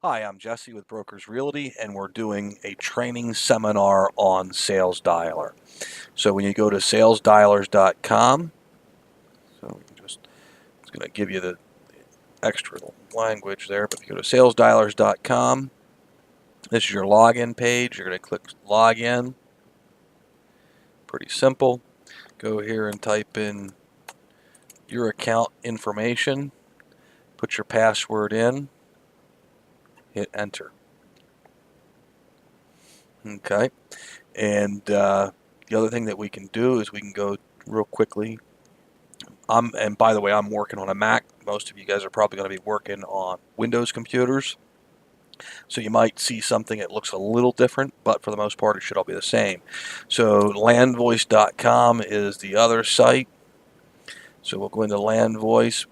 Hi, I'm Jesse with Brokers Realty, and we're doing a training seminar on Sales Dialer. So when you go to salesdialers.com, it's going to give you the extra language there, but if you go to salesdialers.com, this is your login page. You're going to click login. Pretty simple. Go here and type in your account information, put your password in, hit enter. Okay. And the other thing that we can do is we can go real quickly. And by the way, I'm working on a Mac. Most of you guys are probably going to be working on Windows computers. So you might see something that looks a little different, but for the most part, it should all be the same. So landvoice.com is the other site. So we'll go into Landvoice,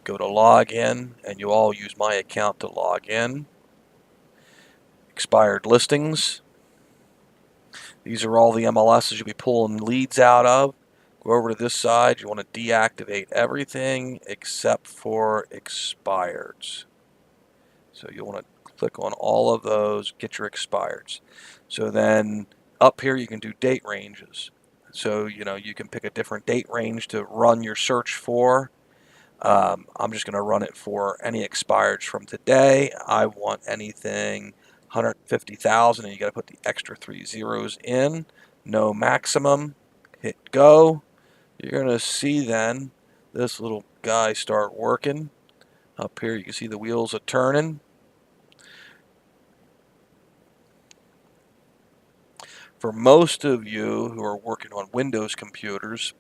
go to login, and you all use my account to log in. Expired listings. These are all the MLSs you'll be pulling leads out of. Go over to this side. You want to deactivate everything except for expireds. So you'll want to click on all of those, get your expireds. So then up here you can do date ranges. So you can pick a different date range to run your search for. I'm just going to run it for any expireds from today. I want anything 150,000, and you got to put the extra 3 zeros in. No maximum. Hit go. You're going to see then this little guy start working. Up here you can see the wheels are turning. For most of you who are working on Windows computers,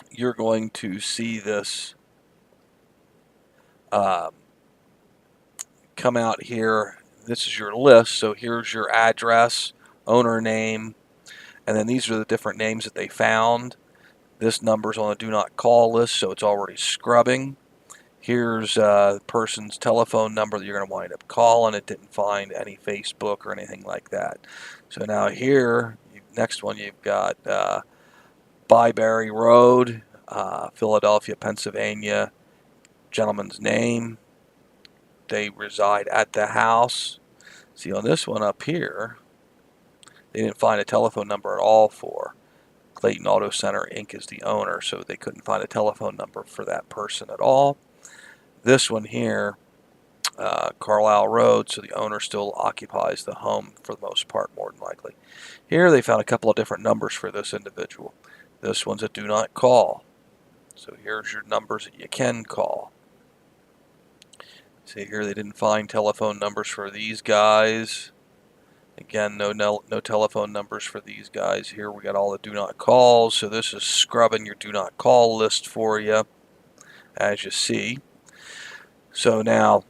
you're going to see this come out here. This is your list. So here's your address, owner name, and then these are the different names that they found. This number's on the do not call list, so it's already scrubbing. Here's the person's telephone number that you're going to wind up calling. It didn't find any Facebook or anything like that. So now here, next one, you've got Byberry Road, Philadelphia, Pennsylvania, gentleman's name. They reside at the house. See, on this one up here, they didn't find a telephone number at all for Clayton Auto Center Inc. is the owner, so they couldn't find a telephone number for that person at all. This one here, Carlisle Road, so the owner still occupies the home for the most part, more than likely. Here they found a couple of different numbers for this individual. This one's a do not call. So here's your numbers that you can call. See here, they didn't find telephone numbers for these guys. Again, no telephone numbers for these guys. Here we got all the do not calls. So this is scrubbing your do not call list for you, as you see. So now,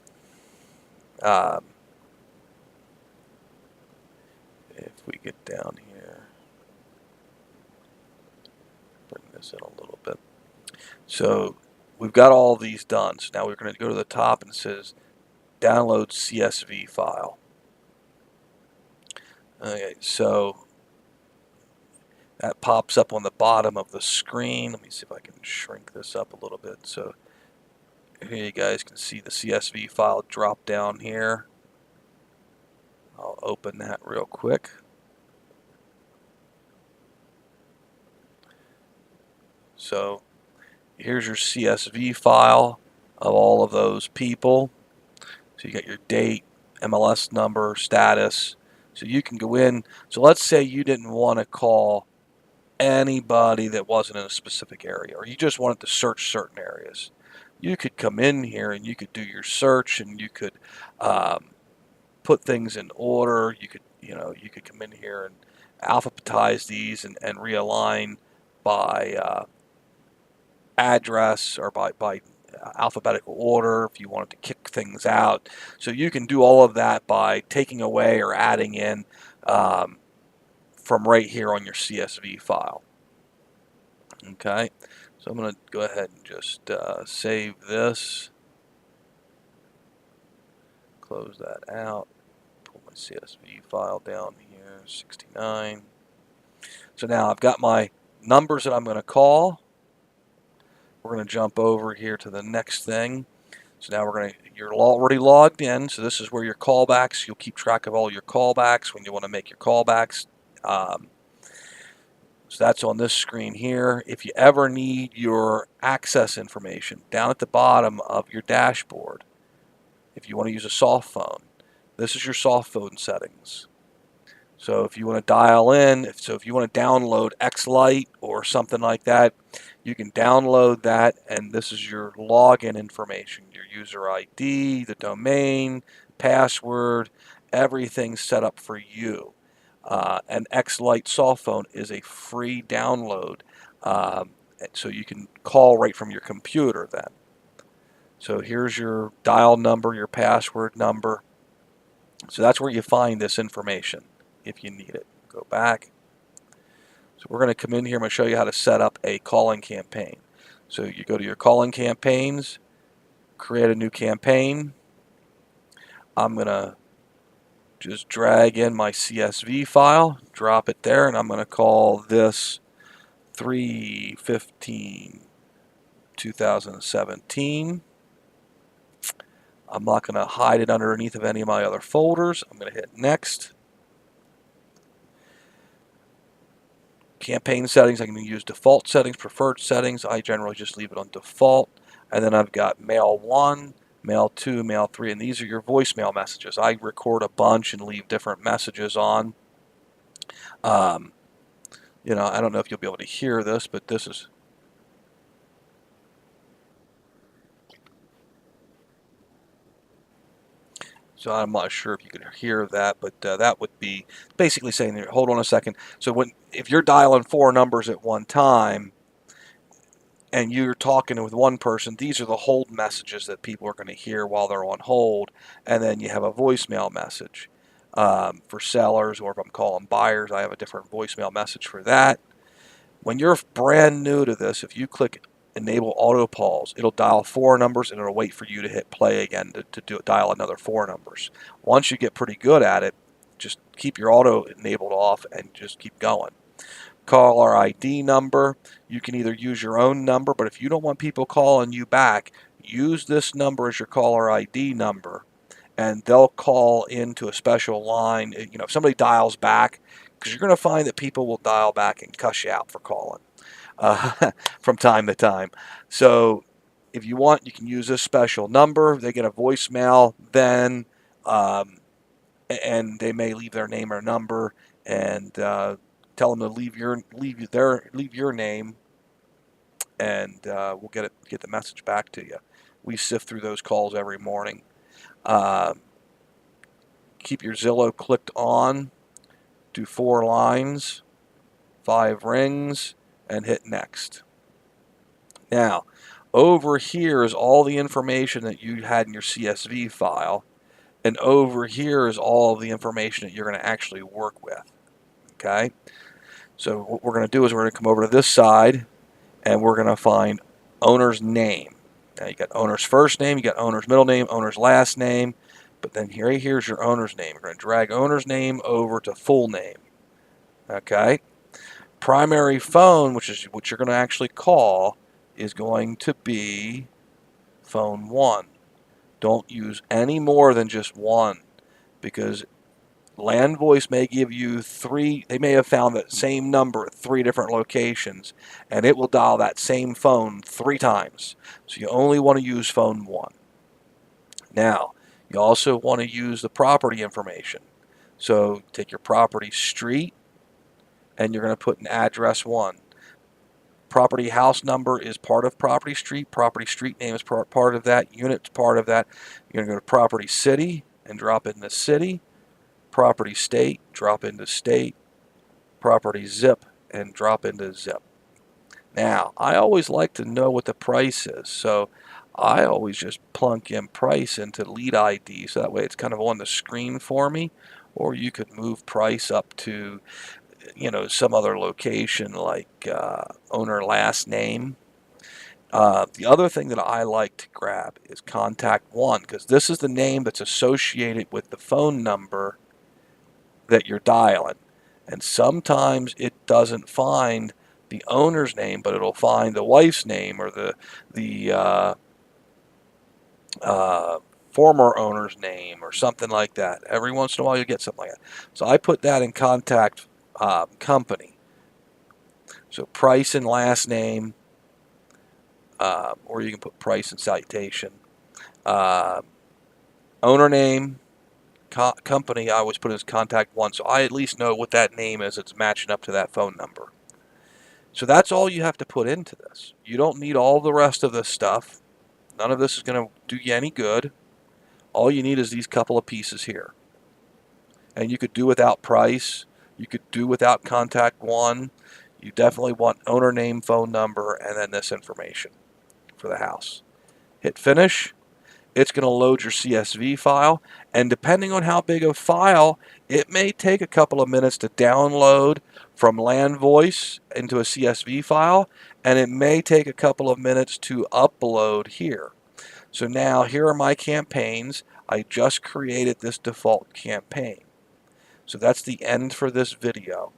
if we get down here, bring this in a little bit. So we've got all these done. So now we're going to go to the top and it says download CSV file. Okay, so that pops up on the bottom of the screen. Let me see if I can shrink this up a little bit. So here you guys can see the CSV file drop down here. I'll open that real quick. So here's your CSV file of all of those people. So you got your date, MLS number, status. So you can go in. So let's say you didn't want to call anybody that wasn't in a specific area, or you just wanted to search certain areas. You could come in here and you could do your search, and you could put things in order. You could come in here and alphabetize these and realign by address or by alphabetical order if you wanted to kick things out. So you can do all of that by taking away or adding in from right here on your CSV file. Okay, so I'm going to go ahead and just save this, close that out, pull my CSV file down here, 69. So now I've got my numbers that I'm going to call. We're going to jump over here to the next thing. So now we're going to you're already logged in, so this is where your callbacks, you'll keep track of all your callbacks when you want to make your callbacks. So that's on this screen here. If you ever need your access information, down at the bottom of your dashboard, if you want to use a soft phone, this is your soft phone settings. So if you want to dial in, if you want to download Xlite or something like that, you can download that, and this is your login information, your user ID, the domain, password, everything's set up for you. An Xlite soft phone is a free download, so you can call right from your computer then. So here's your dial number, your password number. So that's where you find this information if you need it. Go back. So we're going to come in here. I'm going to show you how to set up a calling campaign. So you go to your calling campaigns, create a new campaign. I'm going to just drag in my CSV file, drop it there, and I'm going to call this 3/15/2017. I'm not going to hide it underneath of any of my other folders. I'm going to hit next. Campaign settings, I can use default settings, preferred settings. I generally just leave it on default. And then I've got mail 1, mail 2, mail 3, and these are your voicemail messages. I record a bunch and leave different messages on. I don't know if you'll be able to hear this, but this is... So I'm not sure if you can hear that, but that would be basically saying, hold on a second. So if you're dialing 4 numbers at one time, and you're talking with one person, these are the hold messages that people are going to hear while they're on hold, and then you have a voicemail message. For sellers, or if I'm calling buyers, I have a different voicemail message for that. When you're brand new to this, if you click enable auto pause, it'll dial 4 numbers and it'll wait for you to hit play again to dial another 4 numbers. Once you get pretty good at it, just keep your auto enabled off and just keep going. Caller ID number, you can either use your own number, but if you don't want people calling you back, use this number as your caller ID number, and they'll call into a special line. If somebody dials back, because you're going to find that people will dial back and cuss you out for calling from time to time. So if you want, you can use this special number. They get a voicemail then, and they may leave their name or number, and tell them to leave your name, and we'll get the message back to you. We sift through those calls every morning. Keep your Zillow clicked on. Do 4 lines, 5 rings, and hit next. Now, over here is all the information that you had in your CSV file, and over here is all of the information that you're going to actually work with. Okay? So what we're going to do is we're going to come over to this side, and we're going to find owner's name. Now you got owner's first name, you got owner's middle name, owner's last name, but then here's your owner's name. We're going to drag owner's name over to full name. Okay? Primary phone, which is what you're going to actually call, is going to be phone 1. Don't use any more than just 1, because Land Voice may give you 3. They may have found that same number at 3 different locations, and it will dial that same phone 3 times. So you only want to use phone 1. Now, you also want to use the property information. So take your property street, and you're going to put an address 1. Property house number is part of property street. Property street name is part of that. Unit's part of that. You're going to go to property city and drop in the city. Property state, drop into state. Property zip, and drop into zip. Now, I always like to know what the price is, so I always just plunk in price into lead ID, so that way it's kind of on the screen for me. Or you could move price up to, some other location like owner last name. The other thing that I like to grab is contact 1, because this is the name that's associated with the phone number that you're dialing. And sometimes it doesn't find the owner's name, but it'll find the wife's name or the former owner's name or something like that. Every once in a while you get something like that. So I put that in contact company. So price and last name, or you can put price and salutation. Owner name, company, I always put as contact one, so I at least know what that name is. It's matching up to that phone number. So that's all you have to put into this. You don't need all the rest of this stuff. None of this is going to do you any good. All you need is these couple of pieces here. And you could do without price. You could do without contact one. You definitely want owner name, phone number, and then this information for the house. Hit finish. It's going to load your CSV file, and depending on how big a file, it may take a couple of minutes to download from Land Voice into a CSV file, and it may take a couple of minutes to upload here. So now here are my campaigns. I just created this default campaign. So that's the end for this video.